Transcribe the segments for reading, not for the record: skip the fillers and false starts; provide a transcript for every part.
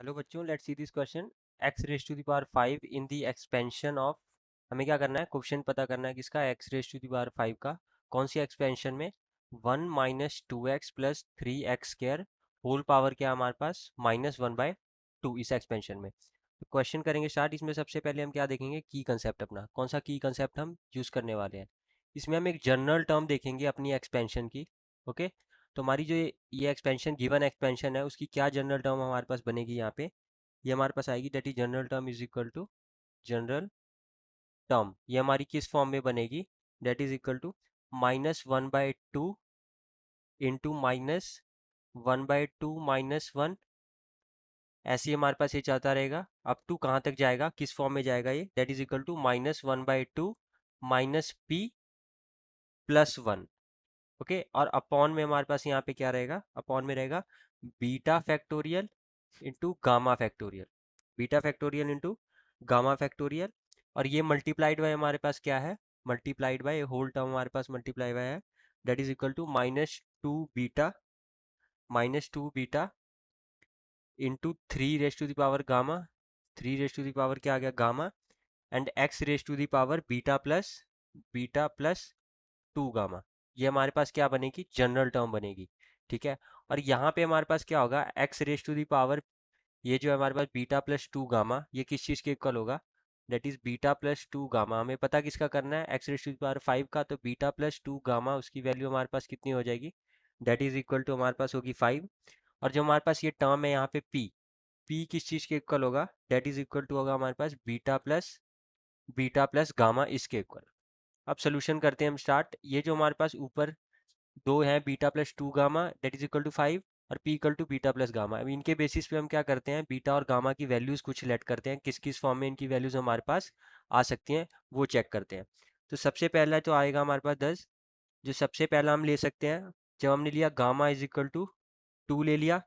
Hello बच्चों, let's see this question. x raise to the power 5 in the expansion of. हमें क्या करना है, क्वेश्चन पता करना है किसका, x raise to the power 5 का। कौन सी एक्सपेंशन में? 1 minus 2x plus 3x square whole power क्या है हमारे पास, -1/2 इस एक्सपेंशन में। तो क्वेश्चन करेंगे स्टार्ट। इसमें सबसे पहले हम क्या देखेंगे, की कंसेप्ट अपना। कौन सा की कंसेप्ट हम यूज़ करने वाले हैं? इसमें हम एक जनरल टर्म देखेंगे अपनी एक्सपेंशन की। ओके, तो हमारी जो ये एक्सपेंशन गिवन एक्सपेंशन है उसकी क्या जनरल टर्म हमारे पास बनेगी यहाँ पे। ये हमारे पास आएगी that is general term is equal to general term. ये हमारी किस फॉर्म में बनेगी, that is equal to -1/2 into -1/2 - 1। ऐसे ही हमारे पास ये चलता रहेगा अप टू कहाँ तक जाएगा, किस फॉर्म में जाएगा ये, that is equal to -1/2 -p+1। Okay, और अपॉन में हमारे पास यहाँ पे क्या रहेगा, अपॉन में रहेगा beta factorial into gamma factorial. Beta factorial into gamma factorial. और ये मल्टीप्लाइड बाय हमारे पास क्या है, मल्टीप्लाइड बाय होल टर्म हमारे पास मल्टीप्लाई बाय है, that is equal to -2 beta into 3 raise to the power gamma. 3 raise to the power क्या आ गया, gamma. And x raise to the power beta plus 2 gamma. ये हमारे पास क्या बनेगी, जनरल टर्म बनेगी। ठीक है, और यहाँ पे हमारे पास क्या होगा, x raise to the power, ये जो है हमारे पास बीटा+2 गामा, ये किस चीज़ के इक्वल होगा, दैट इज बीटा+2 गामा। हमें पता किसका करना है, x raise to the power 5 का। तो बीटा+2 गामा उसकी वैल्यू हमारे पास कितनी हो जाएगी, दैट इज इक्वल टू हमारे पास होगी 5। और जो हमारे पास ये टर्म है यहाँ पे p किस चीज़ के इक्वल होगा, दैट इज इक्वल टू होगा हमारे पास बीटा प्लस गामा इसके इक्वल। अब सोल्यूशन करते हैं हम स्टार्ट। ये जो हमारे पास ऊपर दो हैं, बीटा+2 gamma that is equal to 5 और p इक्वल टू बीटा+ गामा। अब इनके बेसिस पे हम क्या करते हैं, बीटा और गामा की वैल्यूज़ कुछ लेट करते हैं, किस किस फॉर्म में इनकी वैल्यूज़ हमारे पास आ सकती हैं वो चेक करते हैं। तो सबसे पहला तो आएगा हमारे पास 10। जो सबसे पहला हम ले सकते हैं, जब हमने लिया गामा इज इक्वल टू 2 ले लिया।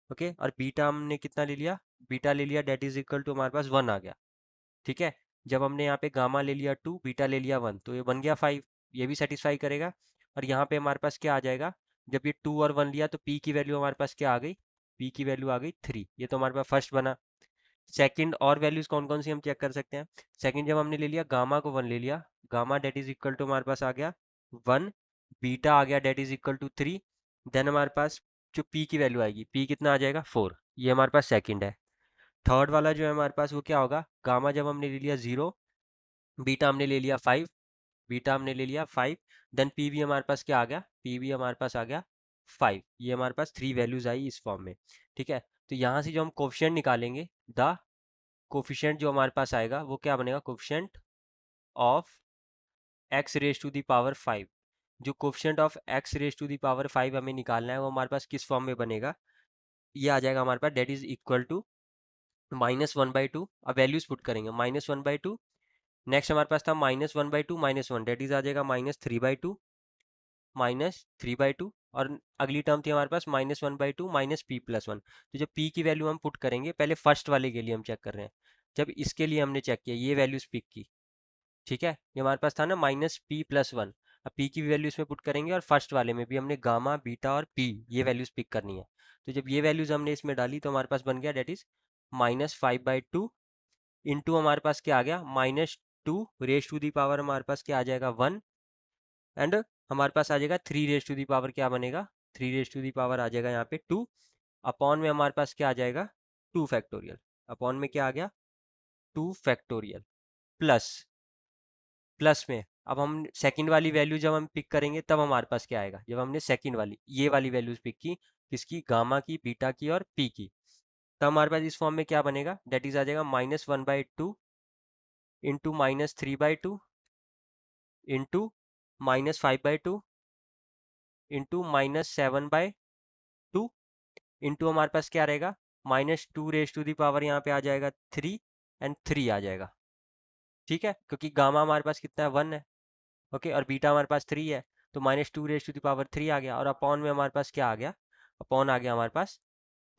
ओके, और बीटा हमने कितना ले लिया, बीटा ले लिया दैट इज इक्वल टू हमारे पास 1 आ गया। ठीक है, जब हमने यहाँ पे गामा ले लिया 2, बीटा ले लिया 1, तो ये बन गया 5। ये भी सेटिस्फाई करेगा। और यहाँ पे हमारे पास क्या आ जाएगा, जब ये 2 और 1 लिया तो p की वैल्यू हमारे पास क्या आ गई, p की वैल्यू आ गई 3। ये तो हमारे पास फर्स्ट बना। सेकंड और वैल्यूज कौन कौन सी हम चेक कर सकते हैं। सेकंड, जब हमने ले लिया गामा को 1 ले लिया, gamma that is equal to हमारे पास आ गया 1, बीटा आ गया that is equal to 3। Then हमारे पास जो p की वैल्यू आएगी, p कितना आ जाएगा 4। ये हमारे पास सेकंड है। थर्ड वाला जो है हमारे पास वो क्या होगा, गामा जब हमने ले लिया 0, बीटा हमने ले लिया 5, बीटा हमने ले लिया 5। देन पी भी हमारे पास क्या आ गया, पी भी हमारे पास आ गया 5। ये हमारे पास 3 वैल्यूज आई इस फॉर्म में। ठीक है, तो यहाँ से जो हम कोफिशिएंट निकालेंगे, द कोफिशिएंट जो हमारे पास आएगा वो क्या बनेगा, coefficient of x raise to the power 5। जो coefficient of x raise to the power 5 हमें निकालना है वो हमारे पास किस फॉर्म में बनेगा, ये आ जाएगा हमारे पास डेट इज इक्वल टू -1/2। अब वैल्यूज पुट करेंगे, -1/2। नेक्स्ट हमारे पास था -1/2 -1, डेट इज आ जाएगा -3/2। और अगली टर्म थी हमारे पास -1/2 -p+1। तो जब p की वैल्यू हम पुट करेंगे, पहले फर्स्ट वाले के लिए हम चेक कर रहे हैं, जब इसके लिए हमने चेक किया ये वैल्यूज पिक की। ठीक है, ये हमारे पास था ना -p+1। अब p की वैल्यू इसमें पुट करेंगे और फर्स्ट वाले में भी हमने गामा, बीटा और p ये वैल्यूज पिक करनी है। तो जब ये वैल्यूज हमने इसमें डाली तो हमारे पास बन गया डेट इज -5/2 इंटू हमारे पास क्या आ गया, -2 रेज टू दी पावर हमारे पास क्या आ जाएगा 1। एंड हमारे पास आ जाएगा 3 रेज टू दी पावर क्या बनेगा, 3 रेज टू दी पावर आ जाएगा यहाँ पे 2। अपॉन में हमारे पास क्या आ जाएगा, 2 फैक्टोरियल। अपॉन में क्या आ गया, 2 फैक्टोरियल। प्लस प्लस में अब हम सेकंड वाली वैल्यू जब हम पिक करेंगे तब हमारे पास क्या आएगा, जब हमने सेकंड वाली ये वाली वैल्यूज पिक की, किसकी, गामा की, बीटा की और पी की, तब हमारे पास इस फॉर्म में क्या बनेगा, डेट इज आ जाएगा -1/2 इंटू -3/2 इंटू -5/2 इंटू -7/2 इंटू हमारे पास क्या रहेगा, -2 रेज टू दी पावर यहाँ पे आ जाएगा 3 एंड 3 आ जाएगा। ठीक है, क्योंकि गामा हमारे पास कितना है 1 है। ओके, और बीटा हमारे पास 3 है, तो -2 रेज टू दी पावर 3 आ गया। और अपॉन में हमारे पास क्या आ गया, अपॉन आ गया हमारे पास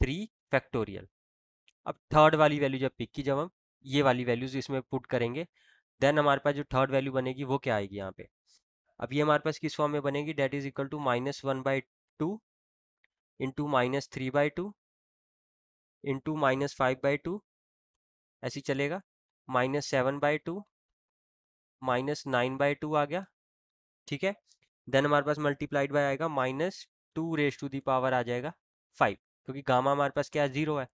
3 फैक्टोरियल। अब थर्ड वाली वैल्यू जब पिक की, जब हम ये वाली वैल्यूज इसमें पुट करेंगे, देन हमारे पास जो थर्ड वैल्यू बनेगी वो क्या आएगी यहाँ पे। अब ये हमारे पास किस फॉर्म में बनेगी, that is equal to -1/2 into -3/2 into -5/2 ऐसे ही चलेगा, -7/2 -9/2 आ गया, ठीक है। देन हमारे पास मल्टीप्लाइड बाय आएगा -2 रेज़ टू दी पावर आ जाएगा 5, क्योंकि गामा हमारे पास क्या है, 0 है,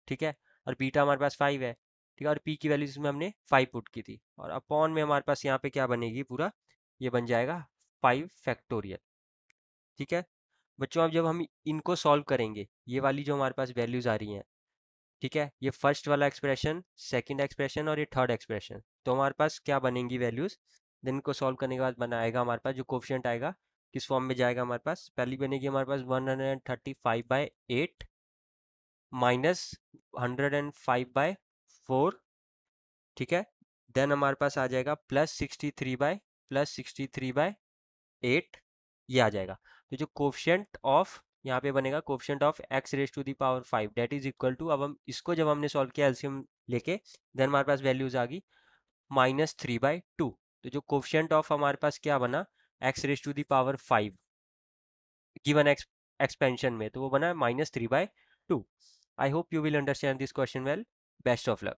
ठीक है। और बीटा हमारे पास 5 है, ठीक है। और पी की वैल्यू इसमें हमने 5 पुट की थी, और अपॉन में हमारे पास यहाँ पे क्या बनेगी पूरा, ये बन जाएगा 5 फैक्टोरियल, ठीक है। बच्चों अब जब हम इनको सॉल्व करेंगे, ये वाली जो हमारे पास वैल्यूज आ रही हैं, ठीक है, ये फर्स्ट वाला एक्सप्रेशन, सेकंड एक्सप्रेशन और ये थर्ड एक्सप्रेशन, तो हमारे पास क्या बनेंगी वैल्यूज। देन इनको सॉल्व करने के बाद बनाएगा हमारे पास जो कोफिशिएंट आएगा, किस फॉर्म में जाएगा हमारे पास, पहली बनेगी हमारे पास 135/8 -105/4, ठीक है। देन हमारे पास आ जाएगा +63/8, ये आ जाएगा। तो जो कोफिशिएंट ऑफ यहाँ पे बनेगा, coefficient of x⁻⁵ that is equal to, अब हम इसको जब हमने सॉल्व किया एलसीएम लेके, देन हमारे पास वैल्यूज आ गई -3/2। तो जो कोफिशिएंट ऑफ हमारे पास क्या बना, x⁻⁵ गिवन एक्सपेंशन में, तो वो बना -3/2। I hope you will understand this question well. Best of luck.